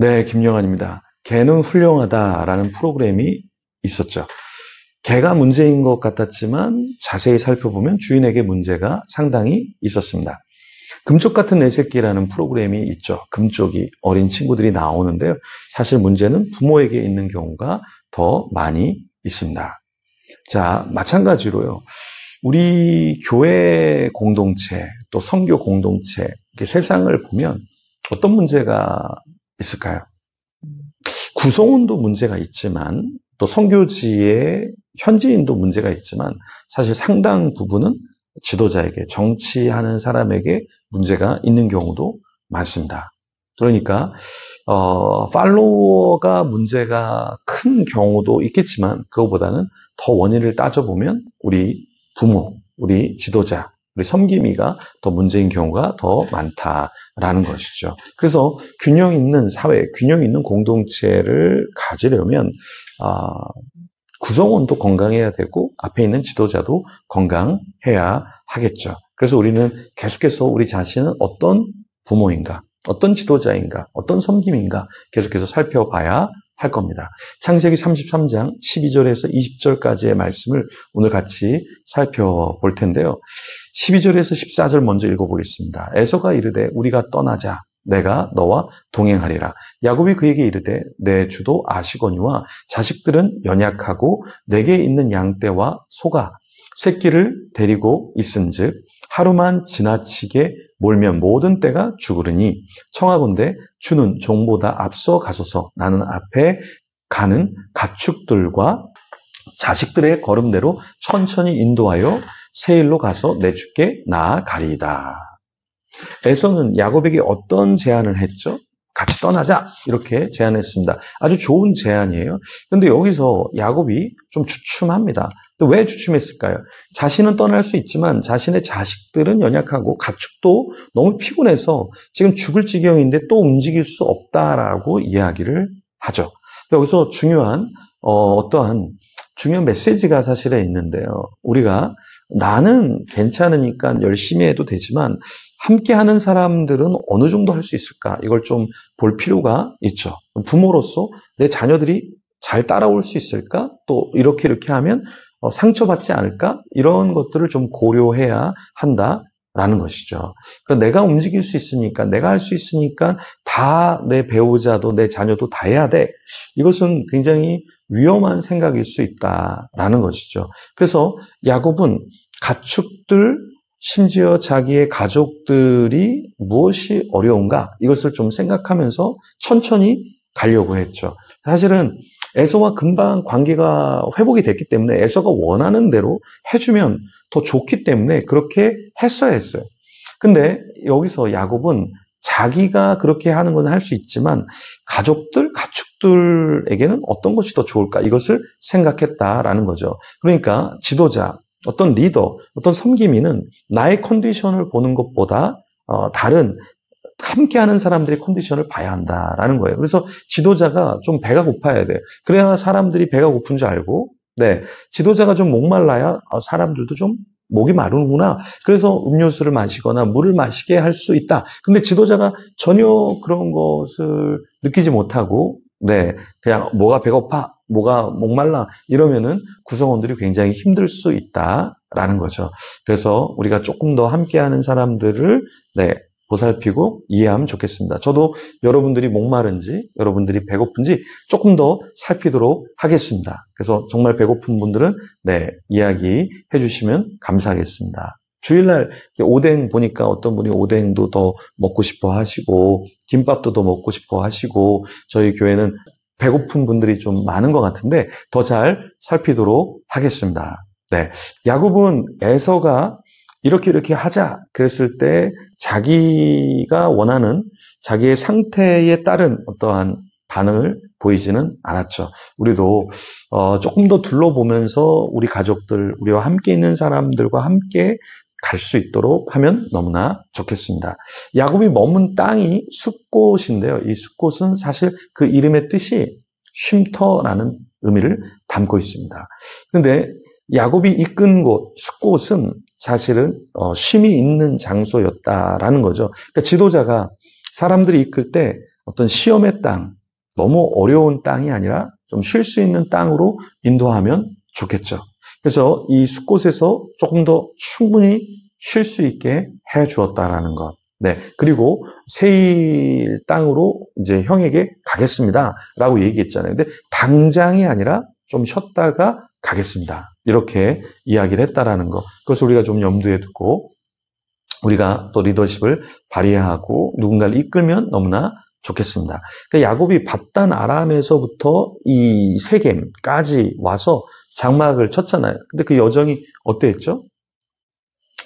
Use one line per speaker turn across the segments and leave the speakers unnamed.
네, 김영환입니다. 개는 훌륭하다라는 프로그램이 있었죠. 개가 문제인 것 같았지만 자세히 살펴보면 주인에게 문제가 상당히 있었습니다. 금쪽 같은 내 새끼라는 프로그램이 있죠. 금쪽이 어린 친구들이 나오는데요. 사실 문제는 부모에게 있는 경우가 더 많이 있습니다. 자, 마찬가지로요. 우리 교회 공동체, 또 선교 공동체, 이렇게 세상을 보면 어떤 문제가 있을까요? 구성원도 문제가 있지만 또 선교지의 현지인도 문제가 있지만 사실 상당 부분은 지도자에게, 정치하는 사람에게 문제가 있는 경우도 많습니다. 그러니까 팔로워가 문제가 큰 경우도 있겠지만 그거보다는 더 원인을 따져보면 우리 부모, 우리 지도자, 우리 섬김이가 더 문제인 경우가 더 많다라는 것이죠. 그래서 균형 있는 사회, 균형 있는 공동체를 가지려면 구성원도 건강해야 되고 앞에 있는 지도자도 건강해야 하겠죠. 그래서 우리는 계속해서 우리 자신은 어떤 부모인가, 어떤 지도자인가, 어떤 섬김인가 계속해서 살펴봐야 할 겁니다. 창세기 33장 12절에서 20절까지의 말씀을 오늘 같이 살펴볼 텐데요. 12절에서 14절 먼저 읽어보겠습니다. 에서가 이르되 우리가 떠나자. 내가 너와 동행하리라. 야곱이 그에게 이르되 내 주도 아시거니와 자식들은 연약하고 내게 있는 양떼와 소가 새끼를 데리고 있은즉 하루만 지나치게 몰면 모든 떼가 죽으리니 청하건대 주는 종보다 앞서 가소서. 나는 앞에 가는 가축들과 자식들의 걸음대로 천천히 인도하여 세일로 가서 내 주께 나아가리이다. 에서는 야곱에게 어떤 제안을 했죠? 같이 떠나자 이렇게 제안했습니다. 아주 좋은 제안이에요. 그런데 여기서 야곱이 좀 주춤합니다. 왜 주춤했을까요? 자신은 떠날 수 있지만 자신의 자식들은 연약하고 가축도 너무 피곤해서 지금 죽을 지경인데 또 움직일 수 없다라고 이야기를 하죠. 여기서 중요한 어떠한 중요한 메시지가 사실에 있는데요. 우리가 나는 괜찮으니까 열심히 해도 되지만 함께하는 사람들은 어느 정도 할 수 있을까? 이걸 좀 볼 필요가 있죠. 부모로서 내 자녀들이 잘 따라올 수 있을까? 또 이렇게 하면 상처받지 않을까? 이런 것들을 좀 고려해야 한다라는 것이죠. 그러니까 내가 움직일 수 있으니까, 내가 할 수 있으니까 다 내 배우자도 내 자녀도 다 해야 돼. 이것은 굉장히 위험한 생각일 수 있다라는 것이죠. 그래서 야곱은 가축들, 심지어 자기의 가족들이 무엇이 어려운가 이것을 좀 생각하면서 천천히 가려고 했죠. 사실은 에서와 금방 관계가 회복이 됐기 때문에 에서가 원하는 대로 해주면 더 좋기 때문에 그렇게 했어야 했어요. 근데 여기서 야곱은 자기가 그렇게 하는 건 할 수 있지만 가족들, 가축들에게는 어떤 것이 더 좋을까 이것을 생각했다라는 거죠. 그러니까 지도자, 어떤 리더, 어떤 섬김이는 나의 컨디션을 보는 것보다 다른 함께하는 사람들의 컨디션을 봐야 한다라는 거예요. 그래서 지도자가 좀 배가 고파야 돼요. 그래야 사람들이 배가 고픈 줄 알고, 네, 지도자가 좀 목말라야 사람들도 좀 목이 마르는구나. 그래서 음료수를 마시거나 물을 마시게 할 수 있다. 근데 지도자가 전혀 그런 것을 느끼지 못하고, 네, 그냥 뭐가 배고파, 뭐가 목말라 이러면은 구성원들이 굉장히 힘들 수 있다라는 거죠. 그래서 우리가 조금 더 함께하는 사람들을 네, 보살피고 이해하면 좋겠습니다. 저도 여러분들이 목마른지, 여러분들이 배고픈지 조금 더 살피도록 하겠습니다. 그래서 정말 배고픈 분들은 네, 이야기해 주시면 감사하겠습니다. 주일날 오뎅 보니까 어떤 분이 오뎅도 더 먹고 싶어 하시고 김밥도 더 먹고 싶어 하시고 저희 교회는 배고픈 분들이 좀 많은 것 같은데 더 잘 살피도록 하겠습니다. 네, 야곱은 에서가 이렇게 하자 그랬을 때 자기가 원하는 자기의 상태에 따른 어떠한 반응을 보이지는 않았죠. 우리도 조금 더 둘러보면서 우리 가족들, 우리와 함께 있는 사람들과 함께 갈 수 있도록 하면 너무나 좋겠습니다. 야곱이 머문 땅이 숫곳인데요. 이 숫곳은 사실 그 이름의 뜻이 쉼터라는 의미를 담고 있습니다. 그런데 야곱이 이끈 곳, 숫곳은 사실은 쉼이 있는 장소였다라는 거죠. 그러니까 지도자가 사람들이 이끌 때 어떤 시험의 땅, 너무 어려운 땅이 아니라 좀 쉴 수 있는 땅으로 인도하면 좋겠죠. 그래서 이 숲곳에서 조금 더 충분히 쉴 수 있게 해 주었다라는 것. 네. 그리고 세일 땅으로 이제 형에게 가겠습니다. 라고 얘기했잖아요. 근데 당장이 아니라 좀 쉬었다가 가겠습니다. 이렇게 이야기를 했다라는 거. 그것을 우리가 좀 염두에 두고 우리가 또 리더십을 발휘하고 누군가를 이끌면 너무나 좋겠습니다. 그러니까 야곱이 밧단 아람에서부터 이 세겜까지 와서 장막을 쳤잖아요. 근데 그 여정이 어땠죠?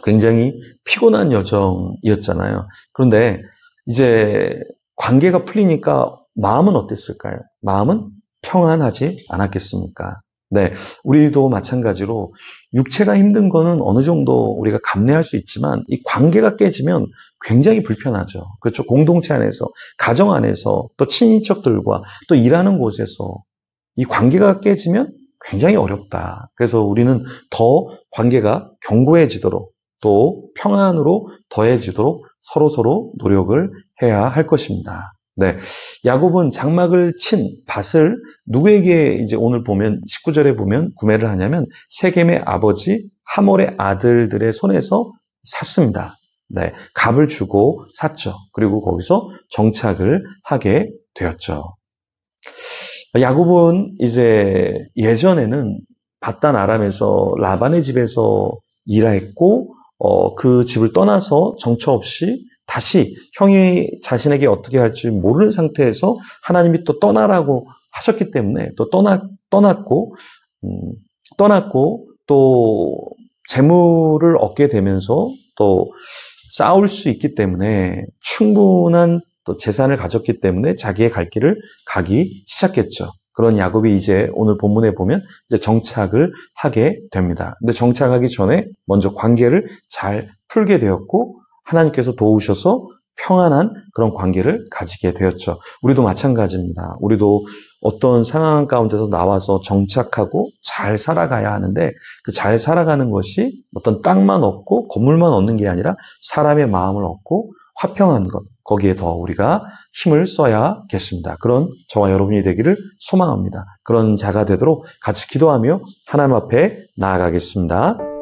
굉장히 피곤한 여정이었잖아요. 그런데 이제 관계가 풀리니까 마음은 어땠을까요? 마음은 평안하지 않았겠습니까? 네, 우리도 마찬가지로 육체가 힘든 거는 어느 정도 우리가 감내할 수 있지만 이 관계가 깨지면 굉장히 불편하죠. 그렇죠? 공동체 안에서, 가정 안에서, 또 친인척들과 또 일하는 곳에서 이 관계가 깨지면 굉장히 어렵다. 그래서 우리는 더 관계가 견고해지도록 또 평안으로 더해지도록 서로서로 노력을 해야 할 것입니다. 네. 야곱은 장막을 친 밭을 누구에게 이제 오늘 보면 19절에 보면 구매를 하냐면 세겜의 아버지 하몰의 아들들의 손에서 샀습니다. 네. 값을 주고 샀죠. 그리고 거기서 정착을 하게 되었죠. 야곱은 이제 예전에는 밧단 아람에서 라반의 집에서 일했고 그 집을 떠나서 정처 없이 다시 형이 자신에게 어떻게 할지 모르는 상태에서 하나님이 또 떠나라고 하셨기 때문에 또 떠났고 또 재물을 얻게 되면서 또 싸울 수 있기 때문에 충분한 또 재산을 가졌기 때문에 자기의 갈 길을 가기 시작했죠. 그런 야곱이 이제 오늘 본문에 보면 이제 정착을 하게 됩니다. 근데 정착하기 전에 먼저 관계를 잘 풀게 되었고 하나님께서 도우셔서 평안한 그런 관계를 가지게 되었죠. 우리도 마찬가지입니다. 우리도 어떤 상황 가운데서 나와서 정착하고 잘 살아가야 하는데 그 잘 살아가는 것이 어떤 땅만 얻고 건물만 얻는 게 아니라 사람의 마음을 얻고 화평한 것, 거기에 더 우리가 힘을 써야겠습니다. 그런 저와 여러분이 되기를 소망합니다. 그런 자가 되도록 같이 기도하며 하나님 앞에 나아가겠습니다.